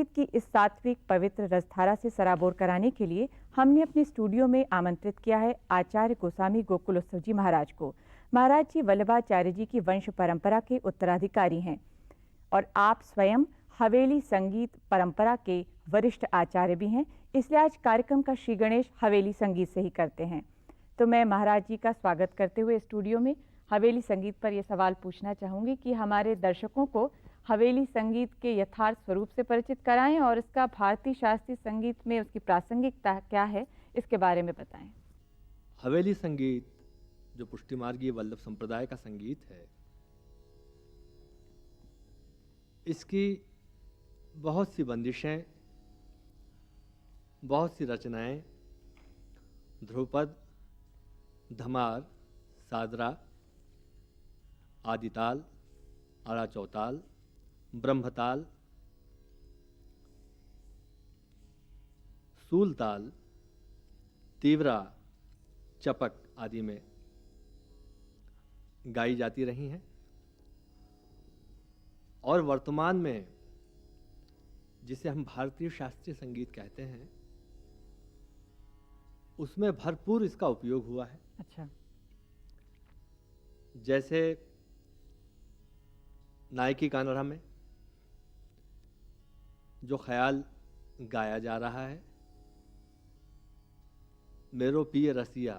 संगीत की इस सात्विक पवित्र रसधारा से सराबोर कराने के लिए हमने अपने स्टूडियो में आमंत्रित किया है आचार्य गोस्वामी गोकुलोत्सव जी महाराज को। महाराज जी वल्लभाचार्य जी की वंश परंपरा के उत्तराधिकारी हैं और आप स्वयं हवेली संगीत परंपरा के वरिष्ठ आचार्य भी हैं, इसलिए आज कार्यक्रम का श्री गणेश हवेली संगीत से ही करते हैं। तो मैं महाराज जी का स्वागत करते हुए स्टूडियो में हवेली संगीत पर यह सवाल पूछना चाहूँगी कि हमारे दर्शकों को हवेली संगीत के यथार्थ स्वरूप से परिचित कराएं और इसका भारतीय शास्त्रीय संगीत में उसकी प्रासंगिकता क्या है, इसके बारे में बताएं। हवेली संगीत जो पुष्टिमार्गीय वल्लभ संप्रदाय का संगीत है, इसकी बहुत सी बंदिशें, बहुत सी रचनाएं, ध्रुपद, धमार, सादरा, आदिताल, आड़ा चौताल, ब्रह्मताल, सूलताल, तीव्रा, चपक आदि में गाई जाती रही हैं और वर्तमान में जिसे हम भारतीय शास्त्रीय संगीत कहते हैं, उसमें भरपूर इसका उपयोग हुआ है। अच्छा। जैसे नायकी कानड़ा में जो ख्याल गाया जा रहा है, मेरो पिय रसिया,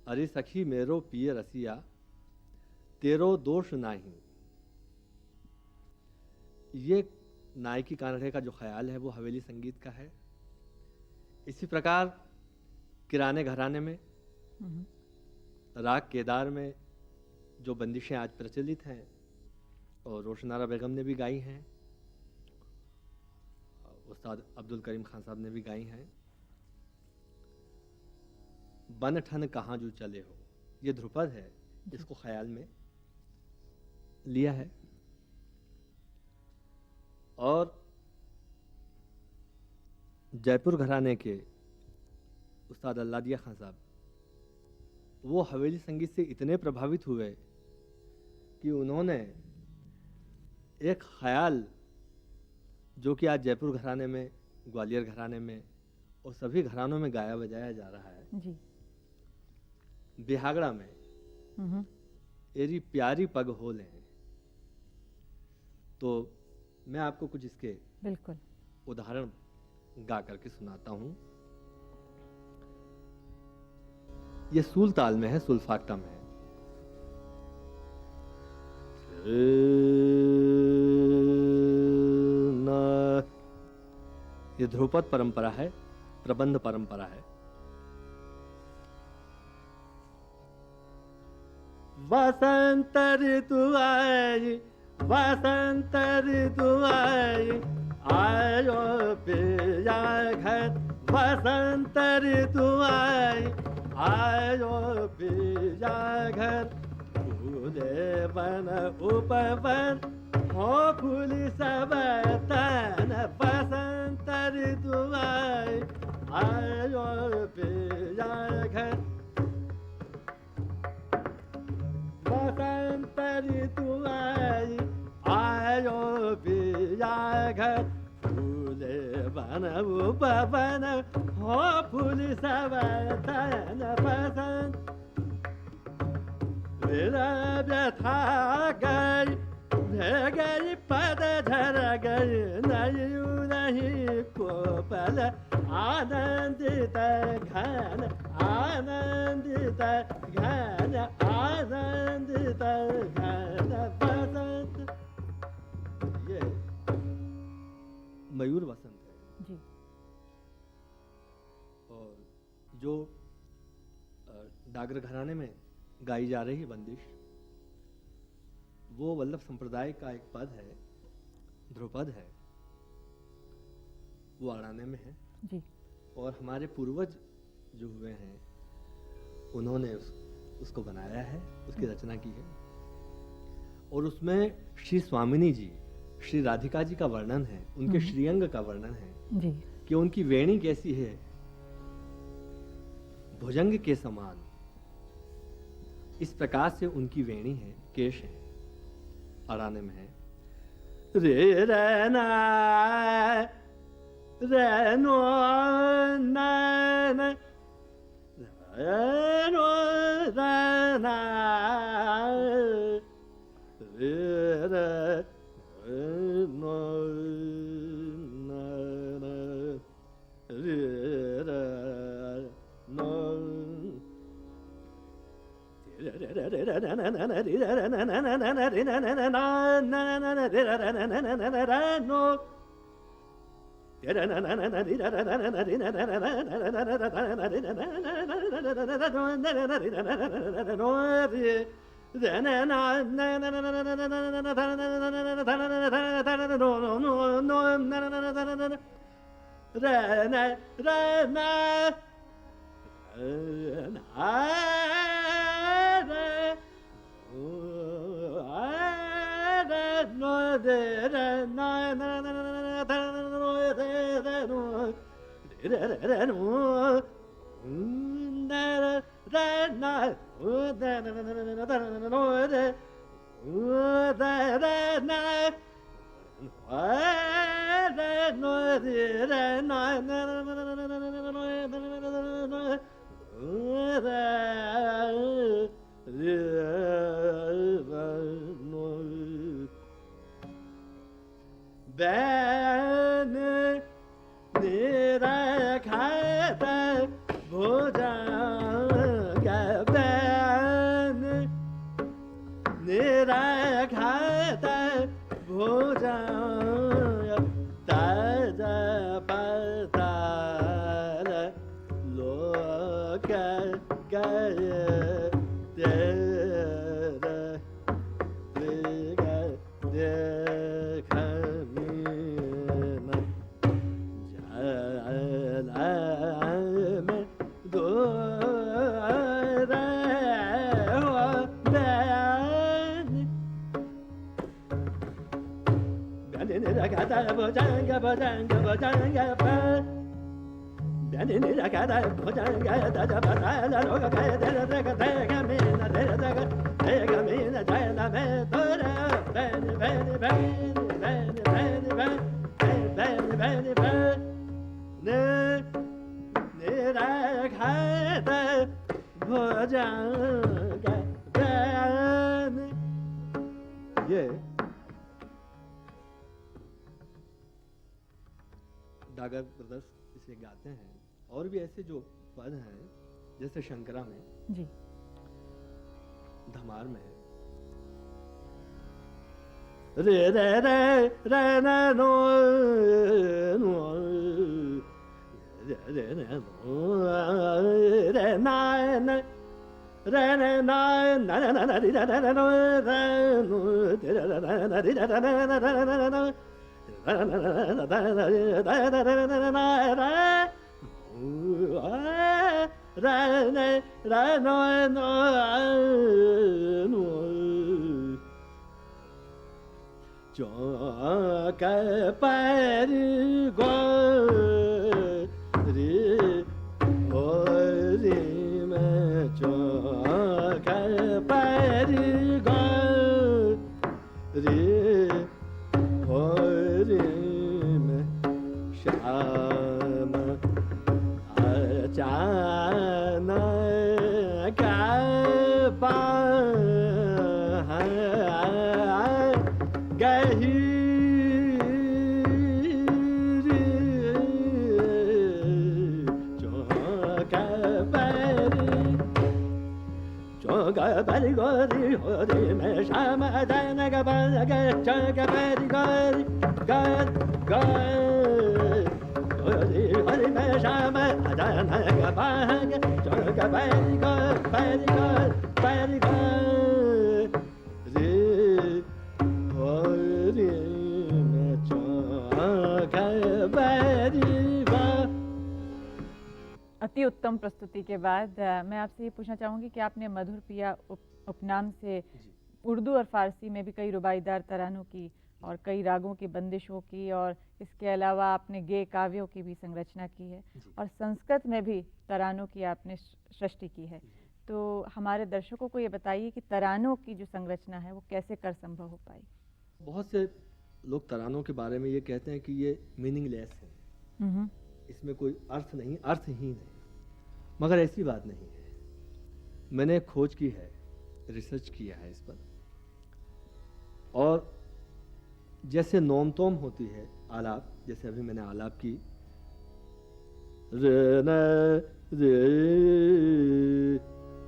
अरे सखी मेरो पिय रसिया, तेरो दोष नाही। ये नायकी कानड़े का जो ख्याल है वो हवेली संगीत का है। इसी प्रकार किराने घराने में, राग केदार में जो बंदिशें आज प्रचलित हैं और रोशनारा बेगम ने भी गाई हैं, उस्ताद अब्दुल करीम खान साहब ने भी गाई हैं। बन ठन कहाँ जो चले हो, ये ध्रुपद है, इसको ख्याल में लिया है। और जयपुर घराने के उस्ताद अल्लादिया खान साहब, वो हवेली संगीत से इतने प्रभावित हुए कि उन्होंने एक ख्याल जो कि आज जयपुर घराने में, ग्वालियर घराने में और सभी घरानों में गाया बजाया जा रहा है जी। बिहागड़ा में, एरी प्यारी पग हो लें, तो मैं आपको कुछ इसके बिल्कुल उदाहरण गा करके सुनाता हूं। ये सूल ताल में है, सुल्फाक्टा में है। ये ध्रुपद परंपरा है, प्रबंध परंपरा है। वसंत ऋतु आई, वसंत ऋतु आई, आयो पिया घर, वसंत ऋतु आई, आयो पिया घर, फूले वन उपवन हो फूल सब तन, वसंत ऋतु आई, आयो पिया घर, वसंत ऋतु आई, आयो पिया घर, फूले वन उपवन हो फूल सब तन, वसंत व्यथा गई, गई पद झर गई, नहीं कोपल, आनंदित घन, आनंदित घन, आनंदित घन, वसंत। ये मयूर वसंत है जी। और जो डागर घराने में गाई जा रही बंदिश, वो वल्लभ संप्रदाय का एक पद है, ध्रुपद है, वो अड़ाने में है जी। और हमारे पूर्वज जो हुए हैं उन्होंने उसको बनाया है, उसकी रचना की है और उसमें श्री स्वामिनी जी, श्री राधिका जी का वर्णन है, उनके श्रीअंग का वर्णन है जी। कि उनकी वेणी कैसी है, भुजंग के समान, इस प्रकार से उनकी वेणी है, केश है, अड़ाने में है। रे रे ना रे नो ना ना रे नो रे ना रे रे नो ना ना रे रे नो बैन निरखत भुजंग बैन निरखत भुजंग तज पताल लोक गय भुजंग भुजंग भुजंग भुजंग तज पताल लोक गय मीन जय में तोर बैन बैन बैन बैन बैन बैन बैन बैन निरखत भुजंग बैन। ये डागर ब्रदर्स इसे गाते हैं और भी ऐसे जो पद हैं जैसे शंकरा में जी, धमार में रे रे रे रे न नो नो रे रे नो रे ना न रे ने ना न न न रि रे रे नो रे नो रे रे न रि रे रे न चौक पर गोरी होरी में चौक पर गोरी श्याम अचानक गही चौक पर गोरी होरी में श्याम अचानक चौक पर गोरी गोरी हरि में श्याम अचानक भाग चौक पैरी रे हरि में चौक पैरी। अति उत्तम प्रस्तुति के बाद मैं आपसे ये पूछना चाहूँगी कि आपने मधुर पिया उपनाम से उर्दू और फारसी में भी कई रुबाईदार तरानों की और कई रागों की बंदिशों की और इसके अलावा आपने गेय काव्यों की भी संरचना की है और संस्कृत में भी तरानों की आपने सृष्टि की है। तो हमारे दर्शकों को ये बताइए कि तरानों की जो संरचना है वो कैसे कर संभव हो पाई? बहुत से लोग तरानों के बारे में ये कहते हैं कि ये मीनिंगलेस है, इसमें कोई अर्थ नहीं, अर्थहीन है। मगर ऐसी बात नहीं है। मैंने खोज की है, रिसर्च किया है इस पर, और जैसे नोम तोम होती है आलाप, जैसे अभी मैंने आलाप की रे न रे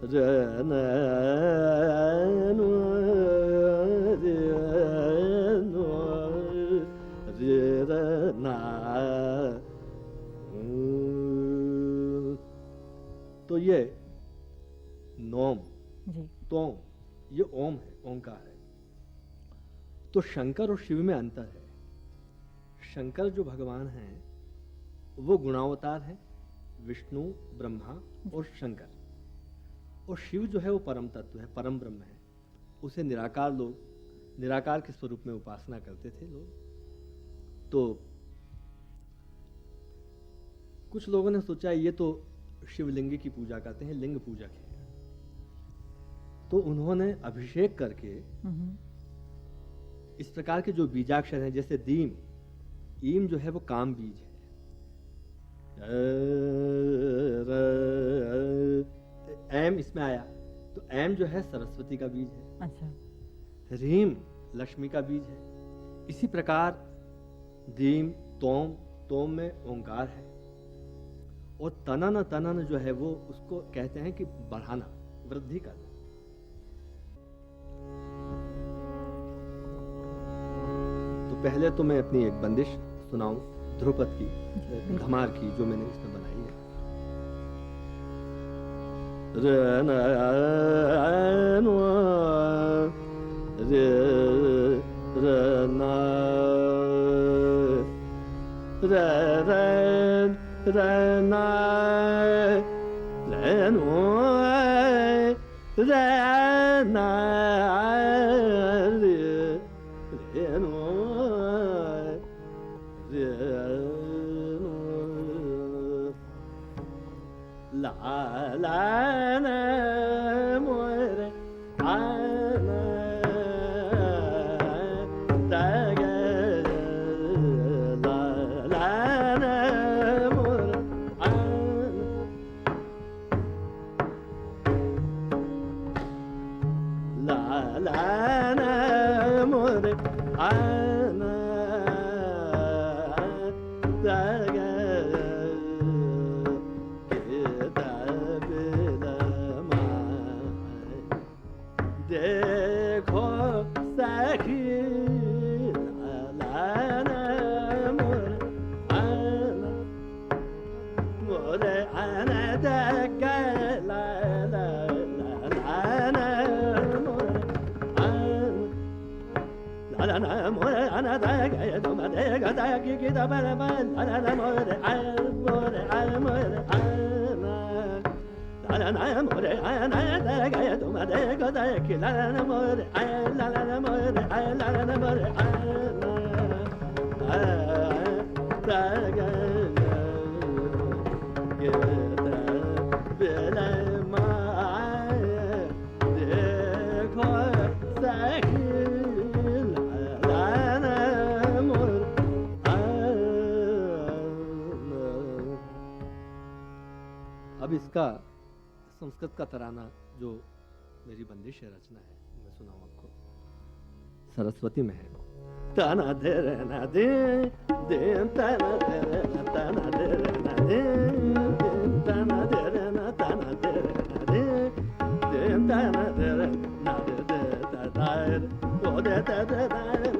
रे न नु रे नु रे रे ना, तो ये नोम जी। तोम, ये ओम है, ओंकार है। तो शंकर और शिव में अंतर है। शंकर जो भगवान हैं वो गुणावतार है, विष्णु, ब्रह्मा और शंकर। और शिव जो है वो परम तत्व है, परम ब्रह्म है। उसे निराकार लोग, निराकार के स्वरूप में उपासना करते थे लोग। तो कुछ लोगों ने सोचा ये तो शिवलिंग की पूजा करते हैं, लिंग पूजक है, तो उन्होंने अभिषेक करके इस प्रकार के जो बीजाक्षर हैं, जैसे दीम, ईम जो है वो काम बीज है, एम इसमें आया तो एम जो है सरस्वती का बीज है। अच्छा। रीम लक्ष्मी का बीज है। इसी प्रकार दीम, तोम, तोम में ओंकार है, और तनन, तनन जो है वो उसको कहते हैं कि बढ़ाना, वृद्धि करना। तो पहले तो मैं अपनी एक बंदिश सुनाऊं ध्रुपद की, धमार की, जो मैंने इसमें बनाई है। रे न नु रे रे न रे रे रे न रे नु रे न रे रे नु रे नु la la na more ana da ga la la na more ana la la na more ana da ga देखो सखी लाना मोरे आना देख ला ला लाना मोरे आना मोरे आना देख तुम देख देख की दबर बन आना मोरे मोरे मोरे आना la la more ana da ga ya tuma de ga da ki la la more la la more la la more ana da ga ya da bela ma देखो सखी la la more अब इसका संस्कृत का तराना जो मेरी बंदिश है, रचना है, मैं सुनाऊं आपको। सरस्वती में है। तना दे रे ना दे दे तना दे रे ना तना दे रे ना दे तना दे रे ना तना दे रे ना दे तना दे रे ना दे दे ता ओ दे ता दे ता दे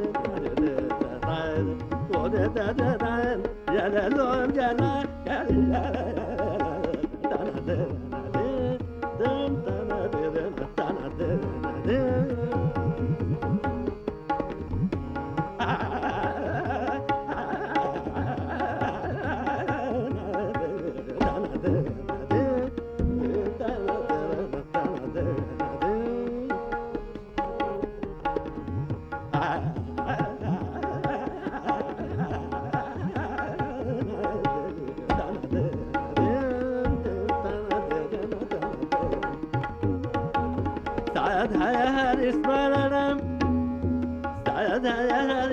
दे ता ओ दे ता दे ता या ले लो या ला या तना दे ना दे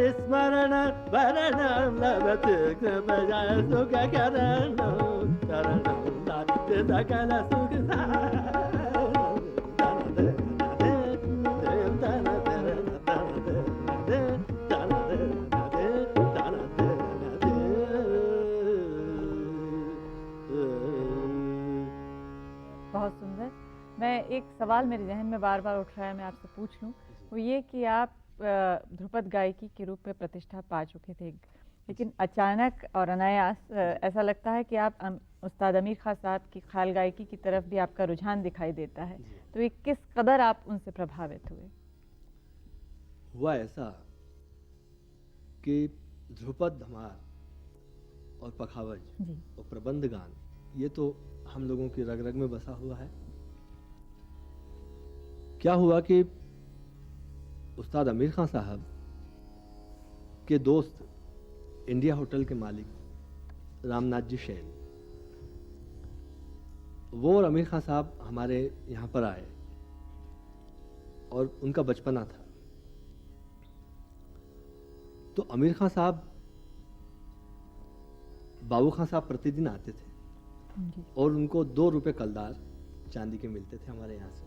स्मरणम वरणं लभते कृपया सुखकरणं शरणं दाते सकल बहुत सुंदर। मैं एक सवाल मेरे जहन में बार बार उठ रहा है, मैं आपसे पूछ लूं, वो ये कि आप ध्रुपद गायकी के रूप में प्रतिष्ठा पा चुके थे, लेकिन अचानक और अनायास ऐसा लगता है कि आप उस्ताद अमीर खां साहब की ख्याल गायकी की तरफ भी आपका रुझान दिखाई देता है। तो ये किस कदर आप उनसे प्रभावित हुए? हुआ ऐसा कि ध्रुपद धमार और पखावज और प्रबंध गान ये तो हम लोगों की रग रग में बसा हुआ है। क्या हुआ कि उस्ताद अमीर खां साहब के दोस्त इंडिया होटल के मालिक रामनाथ जी शैल, वो और अमीर खां साहब हमारे यहाँ पर आए और उनका बचपना था। तो अमीर खां साहब बाबू खां साहब प्रतिदिन आते थे और उनको 2 रुपए कलदार चांदी के मिलते थे हमारे यहाँ से।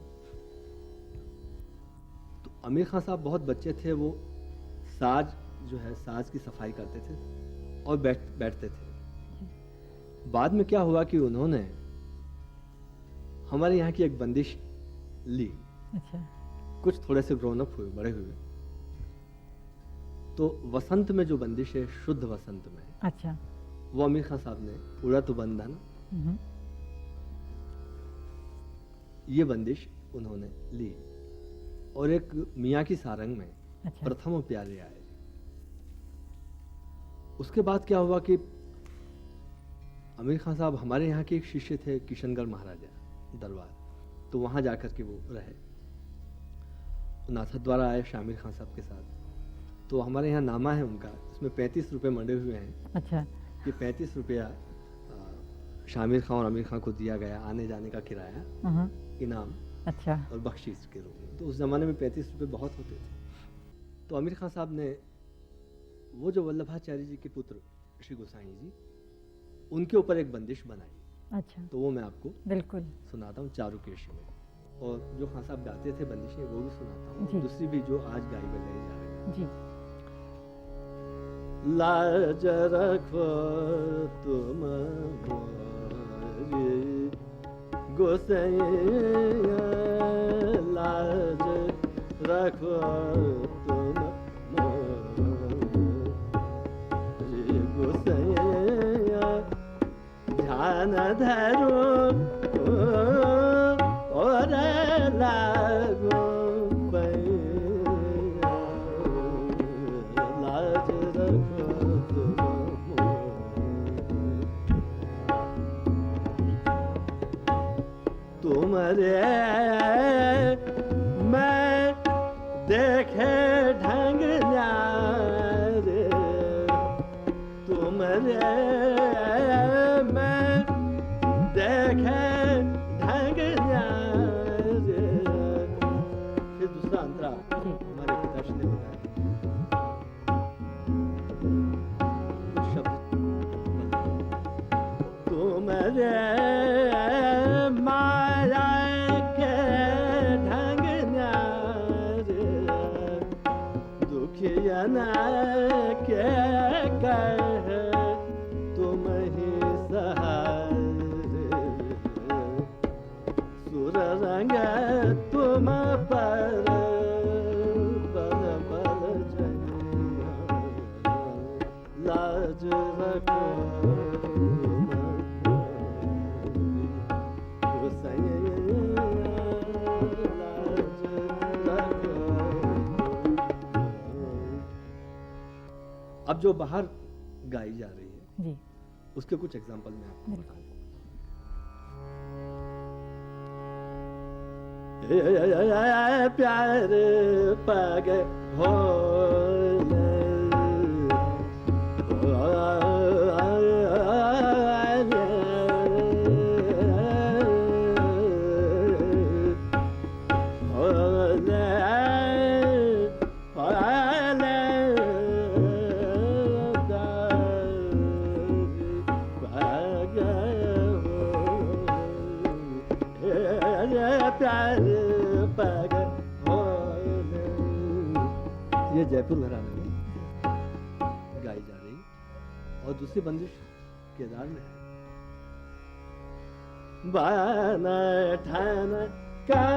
तो अमीर खां साहब बहुत बच्चे थे, वो साज जो है साज की सफाई करते थे और बैठते थे। बाद में क्या हुआ कि उन्होंने हमारे यहाँ की एक बंदिश ली। अच्छा। कुछ थोड़े से ग्रोन अप हुए, बड़े हुए, तो वसंत में जो बंदिश है, शुद्ध वसंत में, अच्छा, वो अमीर खां साहब ने उड़त बंधन ये बंदिश उन्होंने ली और एक मियाँ की सारंग में अच्छा, प्रथम प्यारे आए। उसके बाद क्या हुआ कि अमीर खां साहब हमारे यहाँ के एक शिष्य थे, किशनगढ़ महाराजा दरबार, तो वहां जाकर के वो रहे। नाथद्वारा आए शामिर खां साहब के साथ, तो हमारे यहाँ नामा है उनका, इसमें 35 रुपए मंडे हुए हैं। अच्छा। कि 35 रुपया शामिर खां और अमीर खां को दिया गया आने जाने का किराया, इनाम, अच्छा, और बख्शीश के रूप में। तो उस जमाने में 35 रुपए बहुत होते थे। तो अमीर खां साहब ने वो जो वल्लभाचार्य जी के पुत्र श्री गोसाई जी, उनके ऊपर एक बंदिश बनाई। अच्छा, तो वो मैं आपको बिल्कुल सुनाता हूँ चारुकेशी में, और जो खान साहब गाते थे बंदिशें वो भी सुनाता जी। हूँ, दूसरी भी जो आज गाई बजाई जा रही है। जी। लाज रखो तुम मोरी गोसैया, लाज रखो तुम मोरी गोसैया, ध्यान धरो और लागो पैया, लाज रखो तुमरे मैं देखे ढंग न्यारे, तुमरे मैं देखे ढंग न्यारे। फिर दूसरा अंतरा हमारे पिताश्री ने बताया, कुछ शब्द तुमरे माया के ढंग न्यारे, दुखिया न के कहे तुम ही सहारे, सुर रंग तुम पर बल बल जनिया, लाज रखो अब जो बाहर गाई जा रही है जी, उसके कुछ एग्जांपल मैं आपको बताऊं। प्यार पग हो पग ये जयपुर घराने में गाई जा रही और दूसरी बंदिश केदार में है। बान ठान का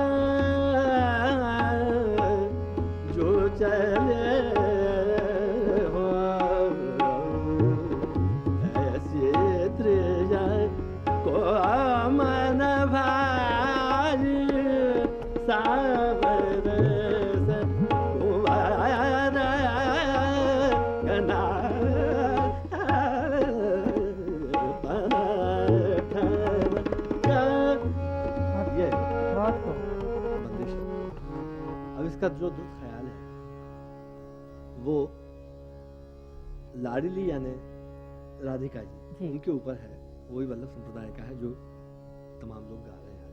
जो चले हो ऐसे त्रिजा को मन भारी सावर से कुंवार कना ये बहुत खूब। बंदिश है। अब इसका जो दुख ख्याल है वो लाडली यानी राधिका जी जी। उनके ऊपर है। वही वल्लभ संप्रदाय का है जो तमाम लोग गा रहे हैं।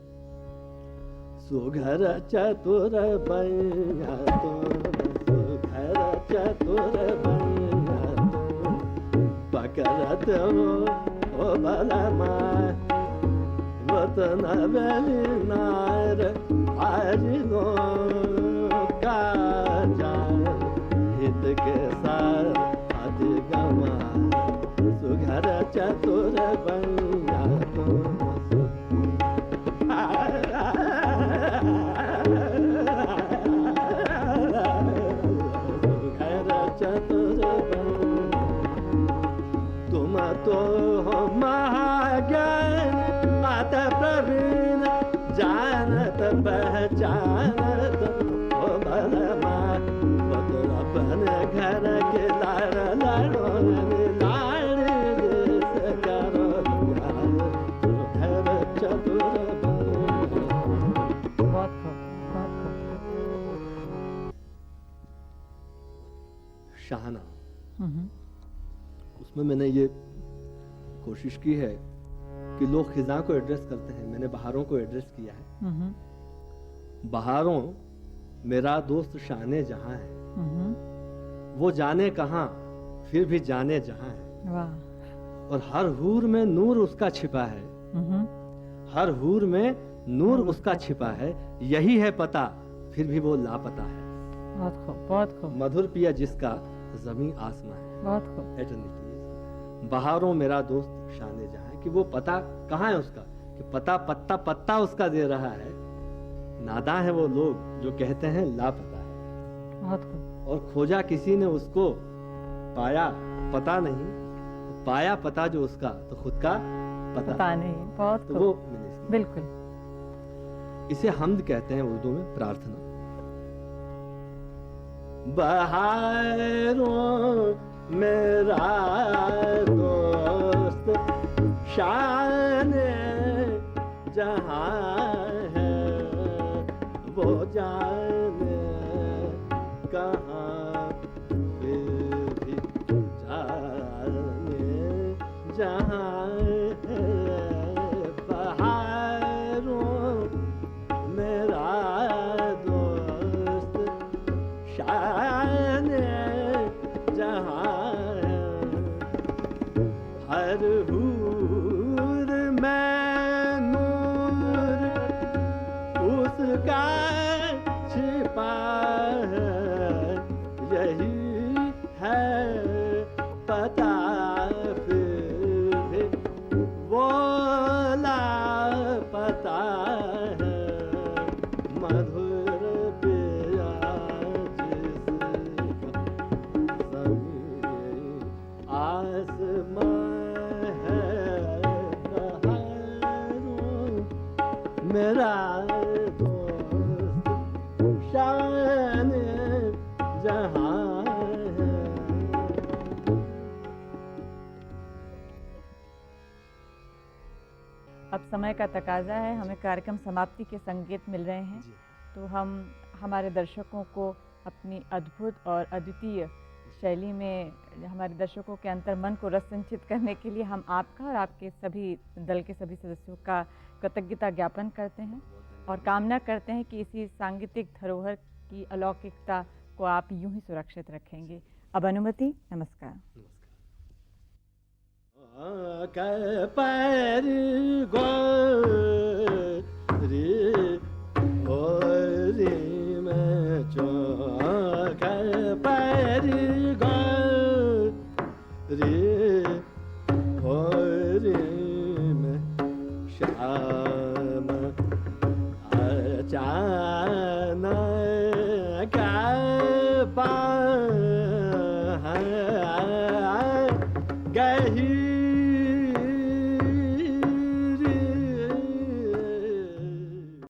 सुघर चतुर बनिया तो सुघर चतुर बनिया तो पकड़त हो ओ बलमा वतन बलि नार आज नो का हित के साथ अधिगमा सुघर चतुर बनिया तो सुघर चतुर तुम तो हो महाज्ञान मात प्रवीण जानत पहचानत हो बलमा अपन घर के लाड़ लाड़ो लाड़ देश करो घर चतुर बहुत खूब, बहुत खूब। शाहना हम्म, उसमें मैंने ये कोशिश की है कि लोग खिजा को एड्रेस करते हैं, मैंने बहारों को एड्रेस किया है। हम्म, बहारों मेरा दोस्त शाने जहां है हम्म, वो जाने कहां फिर भी जाने जहां है वाह। और हर हूर में नूर उसका छिपा है। हम्म, हर हूर में नूर उसका छिपा है यही है पता फिर भी वो लापता है। बहुत खूब, बहुत खूब, मधुर पिया जिसका जमीन आसमां है बहुत खूब। एटर्निटी। बहारों मेरा दोस्त शाने जहां है कि वो पता कहाँ है उसका कि पता पत्ता पत्ता उसका दे रहा है। नादां है वो लोग जो कहते हैं लापता है बहुत खूब। और खोजा किसी ने उसको पाया पता नहीं पाया पता जो उसका तो खुद का पता पता नहीं। बहुत तो खूब, वो मैंने इसमें बिल्कुल। इसे हमद कहते हैं उर्दू में प्रार्थना। बहारों मेरा दोस्त शाने जहां है वो जाने कहाँ फिर भी जाने जहां है। बहारों मेरा दोस्त शाने जहां है हर हूर में नूर उसका छिपा है यही है पता फिर भी वो लापता है। मधुर पिया जिसका जमीन आसमां है। बहारों मेरा दोस्त शाने जहां है। अब समय का तकाजा है, हमें कार्यक्रम समाप्ति के संकेत मिल रहे हैं। जी। तो हम हमारे दर्शकों को अपनी अद्भुत और अद्वितीय शैली में हमारे दर्शकों के अंतर मन को रस संचित करने के लिए हम आपका और आपके सभी दल के सभी सदस्यों का कृतज्ञता ज्ञापन करते हैं और कामना करते हैं कि इसी सांगीतिक धरोहर की अलौकिकता को आप यूं ही सुरक्षित रखेंगे। अब अनुमति, नमस्कार। पैर गोरी